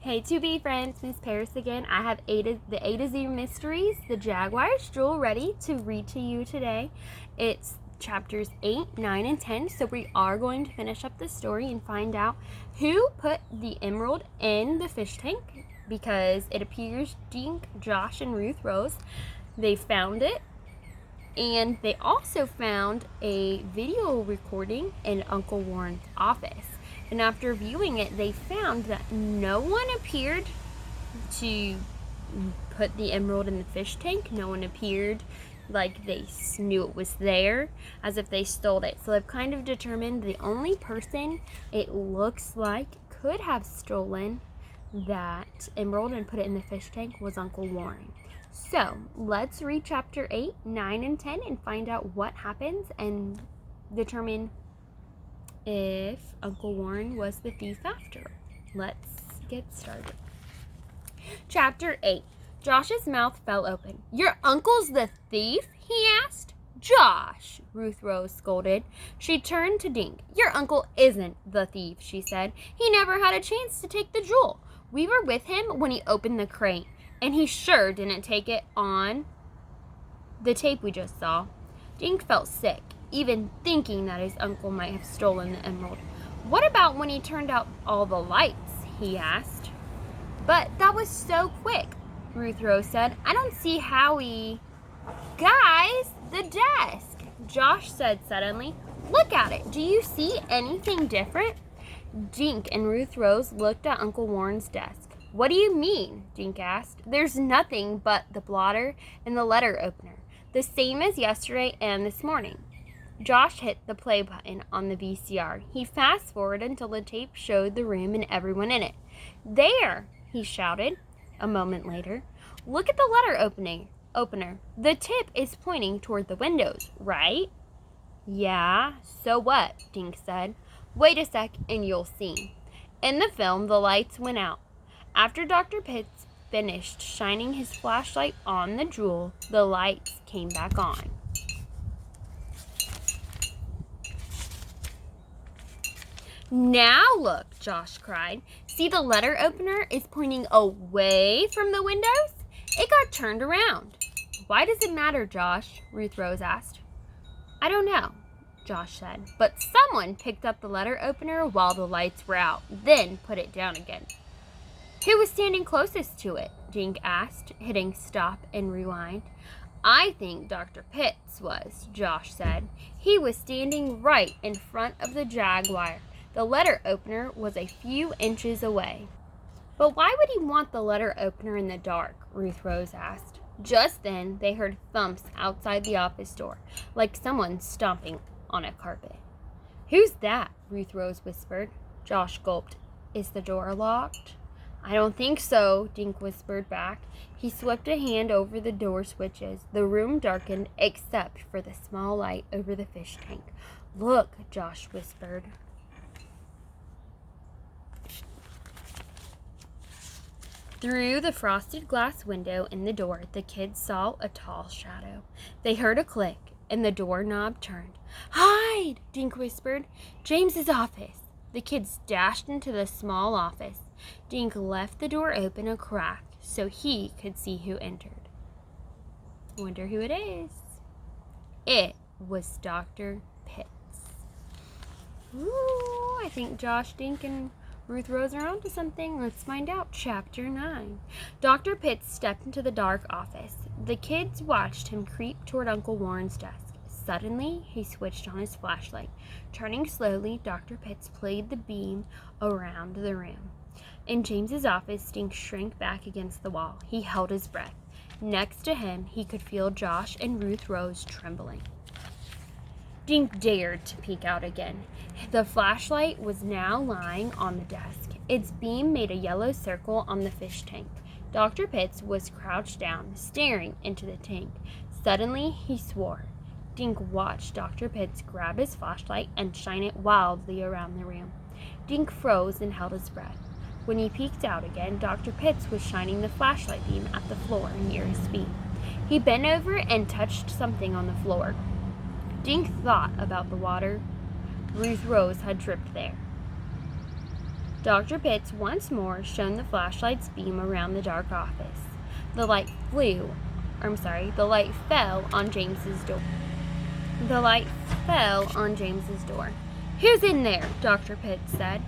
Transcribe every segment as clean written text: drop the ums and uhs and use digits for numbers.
Hey, to be friends, Miss Paris again. I have the A to Z Mysteries, the Jaguar Jewel, ready to read to you today. It's chapters 8, 9, and 10, so we are going to finish up the story and find out who put the emerald in the fish tank, because it appears Dink, Josh, and Ruth Rose, they found it, and they also found a video recording in Uncle Warren's office. And after viewing it, they found that no one appeared to put the emerald in the fish tank. No one appeared like they knew it was there, as if they stole it. So they've kind of determined the only person it looks like could have stolen that emerald and put it in the fish tank was Uncle Warren. So let's read chapter 8, 9, and 10 and find out what happens and determine if Uncle Warren was the thief after all. Let's get started. Chapter 8. Josh's mouth fell open. "Your uncle's the thief?" he asked. "Josh," Ruth Rose scolded. She turned to Dink. "Your uncle isn't the thief," she said. "He never had a chance to take the jewel. We were with him when he opened the crate, and he sure didn't take it on the tape we just saw." Dink felt sick, even thinking that his uncle might have stolen the emerald. "What about when he turned out all the lights?" he asked. "But that was so quick," Ruth Rose said. "I don't see how he..." "Guys, the desk!" Josh said suddenly. "Look at it. Do you see anything different?" Dink and Ruth Rose looked at Uncle Warren's desk. "What do you mean?" Dink asked. "There's nothing but the blotter and the letter opener, the same as yesterday and this morning." Josh hit the play button on the VCR. He fast-forwarded until the tape showed the room and everyone in it. "There!" he shouted a moment later. "Look at the letter opener. The tip is pointing toward the windows, right?" "Yeah, so what?" Dink said. "Wait a sec and you'll see." In the film, the lights went out. After Dr. Pitts finished shining his flashlight on the jewel, the lights came back on. "Now look," Josh cried. "See, the letter opener is pointing away from the windows? It got turned around." "Why does it matter, Josh?" Ruth Rose asked. "I don't know," Josh said, "but someone picked up the letter opener while the lights were out, then put it down again." "Who was standing closest to it?" Dink asked, hitting stop and rewind. "I think Dr. Pitts was," Josh said. "He was standing right in front of the Jaguar. The letter opener was a few inches away." "But why would he want the letter opener in the dark?" Ruth Rose asked. Just then, they heard thumps outside the office door, like someone stomping on a carpet. "Who's that?" Ruth Rose whispered. Josh gulped. "Is the door locked?" "I don't think so," Dink whispered back. He swept a hand over the door switches. The room darkened except for the small light over the fish tank. "Look," Josh whispered. Through the frosted glass window in the door, the kids saw a tall shadow. They heard a click, and the doorknob turned. "Hide!" Dink whispered. "James's office." The kids dashed into the small office. Dink left the door open a crack so he could see who entered. Wonder who it is. It was Dr. Pitts. Ooh, I think Josh, Dink, and Ruth Rose are onto something. Let's find out. Chapter 9. Dr. Pitts stepped into the dark office. The kids watched him creep toward Uncle Warren's desk. Suddenly, he switched on his flashlight. Turning slowly, Dr. Pitts played the beam around the room. In James's office, Dink shrank back against the wall. He held his breath. Next to him, he could feel Josh and Ruth Rose trembling. Dink dared to peek out again. The flashlight was now lying on the desk. Its beam made a yellow circle on the fish tank. Dr. Pitts was crouched down, staring into the tank. Suddenly, he swore. Dink watched Dr. Pitts grab his flashlight and shine it wildly around the room. Dink froze and held his breath. When he peeked out again, Dr. Pitts was shining the flashlight beam at the floor near his feet. He bent over and touched something on the floor. Dink thought about the water Ruth Rose had dripped there. Dr. Pitts once more shone the flashlight's beam around the dark office. The light fell on James's door. The light fell on James's door. "Who's in there?" Dr. Pitts said.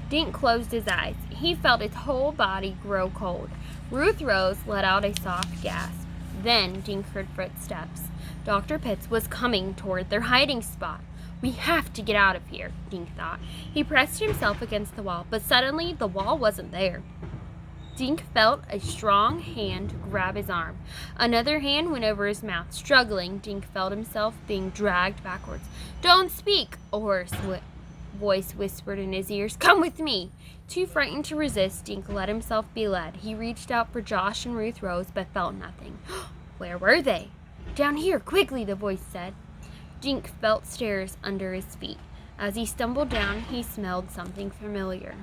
Dink closed his eyes. He felt his whole body grow cold. Ruth Rose let out a soft gasp. Then Dink heard footsteps. Dr. Pitts was coming toward their hiding spot. "We have to get out of here," Dink thought. He pressed himself against the wall, but suddenly the wall wasn't there. Dink felt a strong hand grab his arm. Another hand went over his mouth. Struggling, Dink felt himself being dragged backwards. "Don't speak," a hoarse voice whispered in his ears. "Come with me." Too frightened to resist, Dink let himself be led. He reached out for Josh and Ruth Rose, but felt nothing. Where were they? "Down here, quickly," the voice said. Dink felt stairs under his feet. As he stumbled down, he smelled something familiar.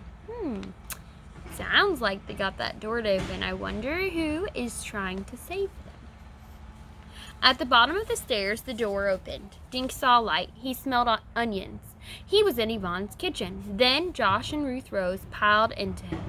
Sounds like they got that door open. I wonder who is trying to save them. At the bottom of the stairs, the door opened. Dink saw light. He smelled onions. He was in Yvonne's kitchen. Then Josh and Ruth Rose piled into him.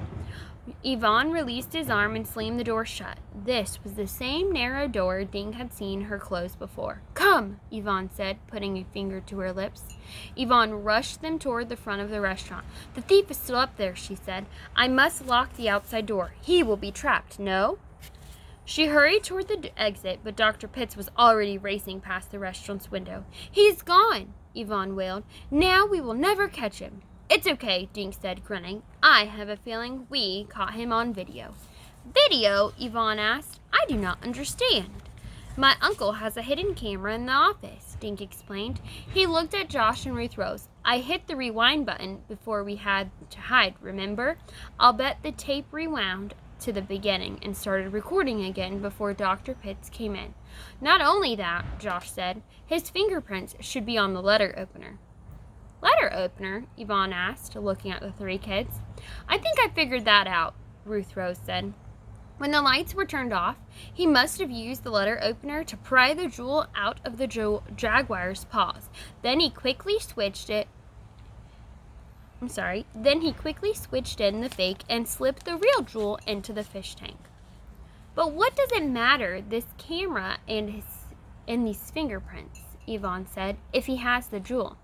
Yvonne released his arm and slammed the door shut. This was the same narrow door Dink had seen her close before. "Come," Yvonne said, putting a finger to her lips. Yvonne rushed them toward the front of the restaurant. "The thief is still up there," she said. "I must lock the outside door. He will be trapped, no?" She hurried toward the exit, but Dr. Pitts was already racing past the restaurant's window. "He's gone," Yvonne wailed. "Now we will never catch him." "It's okay," Dink said, grinning. "I have a feeling we caught him on video." "Video?" Yvonne asked. "I do not understand." "My uncle has a hidden camera in the office," Dink explained. He looked at Josh and Ruth Rose. "I hit the rewind button before we had to hide, remember? I'll bet the tape rewound to the beginning and started recording again before Dr. Pitts came in. Not only that," Josh said, "his fingerprints should be on the letter opener." "Letter opener?" Yvonne asked, looking at the three kids. "I think I figured that out," Ruth Rose said. When the lights were turned off, he must have used the letter opener to pry the jewel out of the Jaguar's paws. Then he quickly switched in the fake and slipped the real jewel into the fish tank. "But what does it matter, this camera and these fingerprints," Yvonne said, "if he has the jewel?"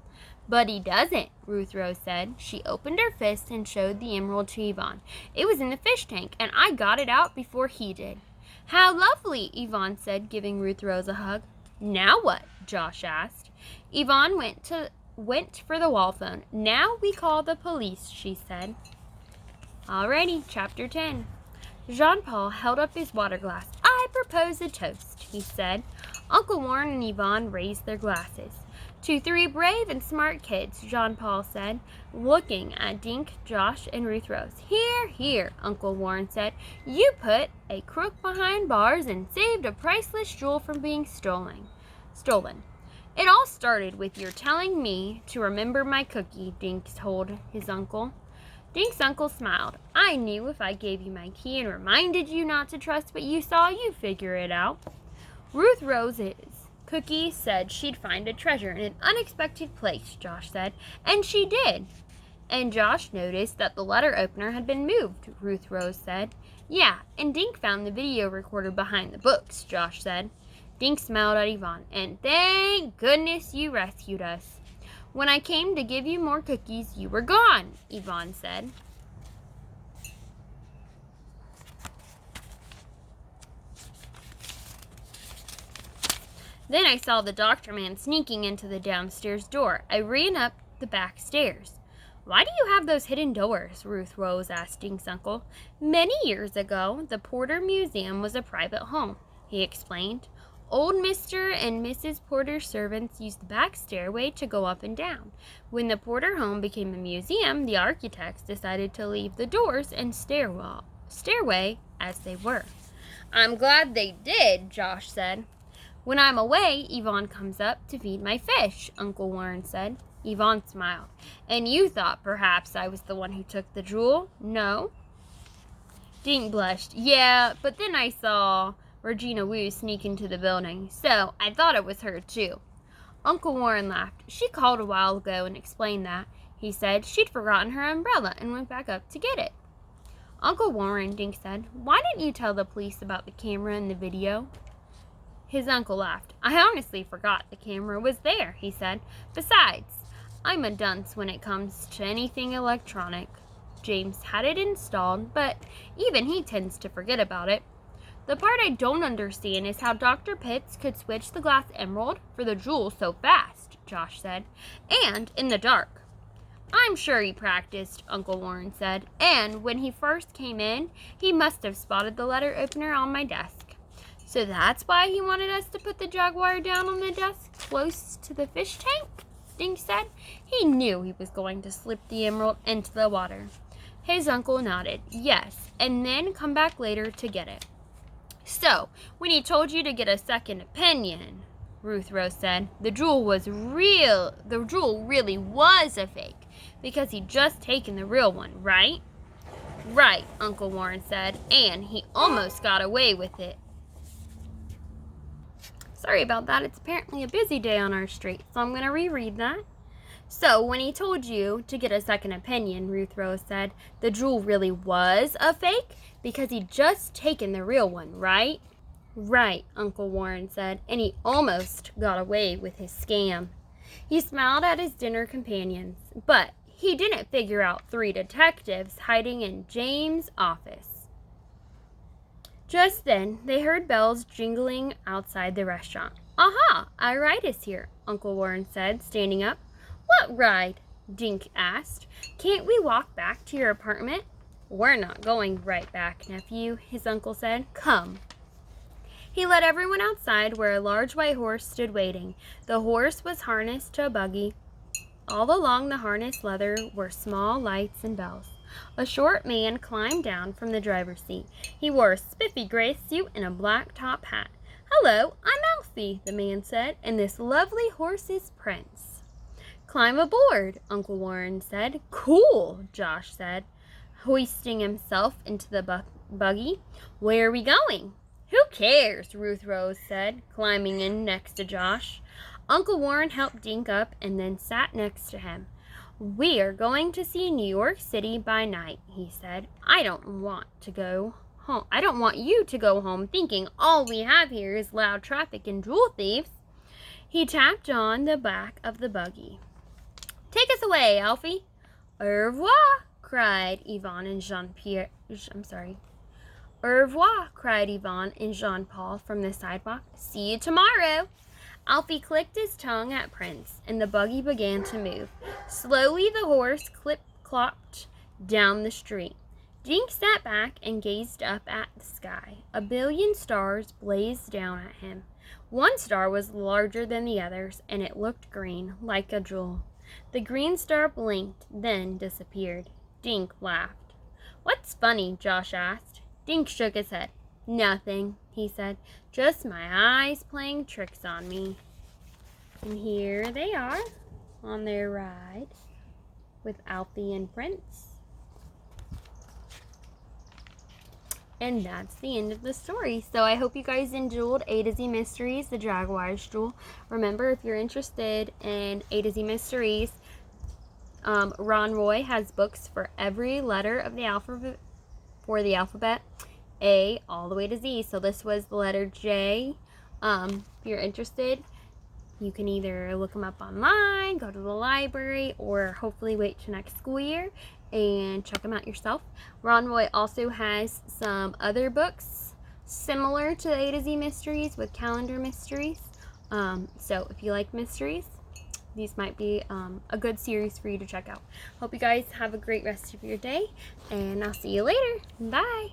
"But he doesn't," Ruth Rose said. She opened her fist and showed the emerald to Yvonne. "It was in the fish tank, and I got it out before he did." "How lovely," Yvonne said, giving Ruth Rose a hug. "Now what?" Josh asked. Yvonne went for the wall phone. "Now we call the police," she said. Alrighty, chapter 10. Jean-Paul held up his water glass. "I propose a toast," he said. Uncle Warren and Yvonne raised their glasses. "To three brave and smart kids," Jean-Paul said, looking at Dink, Josh, and Ruth Rose. "Hear, hear," Uncle Warren said. "You put a crook behind bars and saved a priceless jewel from being stolen. It all started with your telling me to remember my cookie," Dink told his uncle. Dink's uncle smiled. "I knew if I gave you my key and reminded you not to trust what you saw, you'd figure it out." Ruth Rose's cookie said she'd find a treasure in an unexpected place, Josh said, and she did. "And Josh noticed that the letter opener had been moved," Ruth Rose said. "Yeah, and Dink found the video recorder behind the books," Josh said. Dink smiled at Yvonne. "And thank goodness you rescued us." "When I came to give you more cookies, you were gone," Yvonne said. "Then I saw the doctor man sneaking into the downstairs door. I ran up the back stairs." "Why do you have those hidden doors?" Ruth Rose asked Dink's uncle. "Many years ago, the Porter Museum was a private home," he explained. "Old Mr. and Mrs. Porter's servants used the back stairway to go up and down. When the Porter home became a museum, the architects decided to leave the doors and stairway as they were." "I'm glad they did," Josh said. "When I'm away, Yvonne comes up to feed my fish," Uncle Warren said. Yvonne smiled. "And you thought perhaps I was the one who took the jewel? No?" Dink blushed. "Yeah, but then I saw Regina Wu sneak into the building, so I thought it was her too." Uncle Warren laughed. "She called a while ago and explained that." he said. She'd forgotten her umbrella and went back up to get it. Uncle Warren, Dink said, why didn't you tell the police about the camera and the video? His uncle laughed. I honestly forgot the camera was there, he said. Besides, I'm a dunce when it comes to anything electronic. James had it installed, but even he tends to forget about it. The part I don't understand is how Dr. Pitts could switch the glass emerald for the jewel so fast, Josh said, and in the dark. I'm sure he practiced, Uncle Warren said, and when he first came in, he must have spotted the letter opener on my desk. So that's why he wanted us to put the Jaguar down on the desk close to the fish tank, Dink said. He knew he was going to slip the emerald into the water. His uncle nodded, yes, and then come back later to get it. So, when he told you to get a second opinion, Ruth Rose said, the jewel really was a fake, because he'd just taken the real one, right? Right, Uncle Warren said, and he almost got away with it. Sorry about that. It's apparently a busy day on our street, so I'm going to reread that. So, when he told you to get a second opinion, Ruth Rose said, the jewel really was a fake because he'd just taken the real one, right? Right, Uncle Warren said, and he almost got away with his scam. He smiled at his dinner companions, but he didn't figure out 3 detectives hiding in James' office. Just then, they heard bells jingling outside the restaurant. Aha, our ride is here, Uncle Warren said, standing up. What ride? Dink asked. Can't we walk back to your apartment? We're not going right back, nephew, his uncle said. Come. He led everyone outside where a large white horse stood waiting. The horse was harnessed to a buggy. All along the harness leather were small lights and bells. A short man climbed down from the driver's seat. He wore a spiffy gray suit and a black top hat. Hello, I'm Alfie, the man said, and this lovely horse is Prince. Climb aboard, Uncle Warren said. Cool, Josh said, hoisting himself into the buggy. Where are we going? Who cares, Ruth Rose said, climbing in next to Josh. Uncle Warren helped Dink up and then sat next to him. We are going to see New York City by night, he said. I don't want you to go home thinking all we have here is loud traffic and jewel thieves. He tapped on the back of the buggy. Take us away, Alfie. Au revoir, cried Yvonne and Jean-Pierre. Au revoir, cried Yvonne and Jean-Paul from the sidewalk. See you tomorrow. Alfie clicked his tongue at Prince, and the buggy began to move. Slowly the horse clip-clopped down the street. Dink sat back and gazed up at the sky. A billion stars blazed down at him. One star was larger than the others, and it looked green, like a jewel. The green star blinked, then disappeared. Dink laughed. What's funny? Josh asked. Dink shook his head. Nothing, he said. Just my eyes playing tricks on me. And here they are on their ride with Alfie and Prince. And that's the end of the story. So I hope you guys enjoyed A to Z Mysteries, the Jaguar's Jewel. Remember, if you're interested in A to Z Mysteries, Ron Roy has books for every letter of the alphabet, A all the way to Z. So this was the letter J. If you're interested, you can either look them up online, go to the library, or hopefully wait till next school year and check them out yourself. Ron Roy also has some other books similar to A to Z Mysteries with calendar mysteries. So if you like mysteries, these might be a good series for you to check out. Hope you guys have a great rest of your day, and I'll see you later. Bye!